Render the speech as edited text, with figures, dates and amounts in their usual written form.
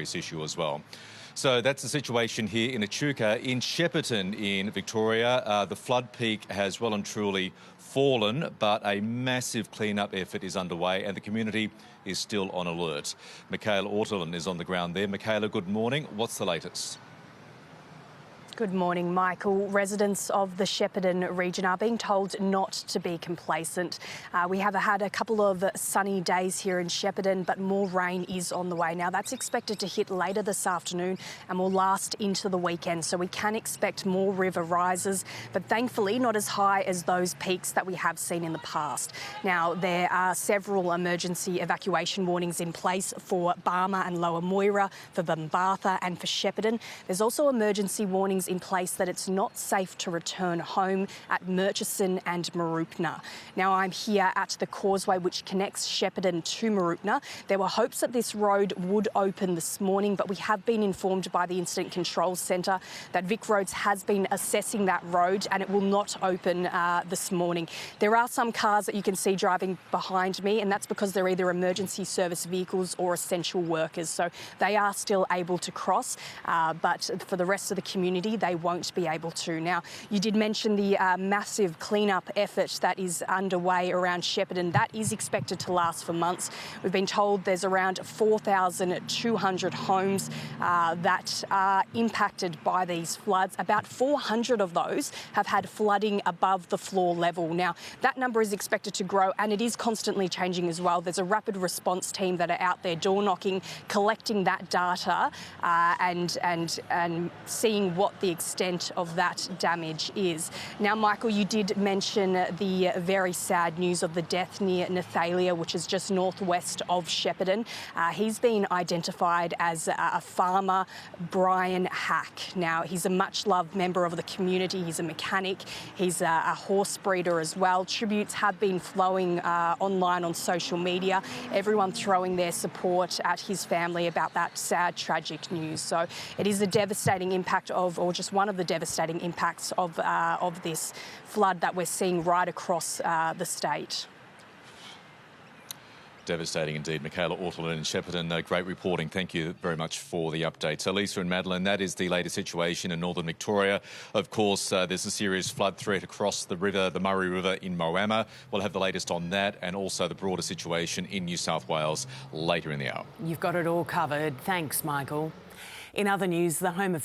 issue as well. So that's the situation here in Echuca. In Shepparton in Victoria, the flood peak has well and truly fallen, but a massive clean-up effort is underway and the community is still on alert. Michaela Ortolin is on the ground there. Michaela, good morning. What's the latest? Good morning, Michael. Residents of the Shepparton region are being told not to be complacent. We have had a couple of sunny days here in Shepparton, but more rain is on the way. Now, that's expected to hit later this afternoon and will last into the weekend, so we can expect more river rises, but thankfully not as high as those peaks that we have seen in the past. Now, there are several emergency evacuation warnings in place for Barmer and Lower Moira, for Bambatha and for Shepparton. There's also emergency warnings in place that it's not safe to return home at Murchison and Mooroopna. Now, I'm here at the causeway which connects Shepparton to Mooroopna. There were hopes that this road would open this morning, but we have been informed by the Incident Control Centre that Vic Roads has been assessing that road and it will not open this morning. There are some cars that you can see driving behind me, and that's because they're either emergency service vehicles or essential workers. So they are still able to cross, but for the rest of the community, they won't be able to. Now, you did mention the massive clean-up effort that is underway around Shepparton. That is expected to last for months. We've been told there's around 4,200 homes that are impacted by these floods. About 400 of those have had flooding above the floor level. Now, that number is expected to grow and it is constantly changing as well. There's a rapid response team that are out there door knocking, collecting that data and seeing what the extent of that damage is. Now, Michael, you did mention the very sad news of the death near Nathalia, which is just northwest of Shepparton. He's been identified as a farmer, Brian Hack. Now, he's a much-loved member of the community. He's a mechanic. He's a horse breeder as well. Tributes have been flowing online on social media, everyone throwing their support at his family about that sad, tragic news. So it is a devastating impact or just one of the devastating impacts of this flood that we're seeing right across the state. Devastating indeed. Michaela Ortolin in Shepparton, great reporting. Thank you very much for the updates. So Lisa and Madeline, that is the latest situation in northern Victoria. Of course, there's a serious flood threat across the river, the Murray River in Moama. We'll have the latest on that and also the broader situation in New South Wales later in the hour. You've got it all covered. Thanks, Michael. In other news, the Home Affairs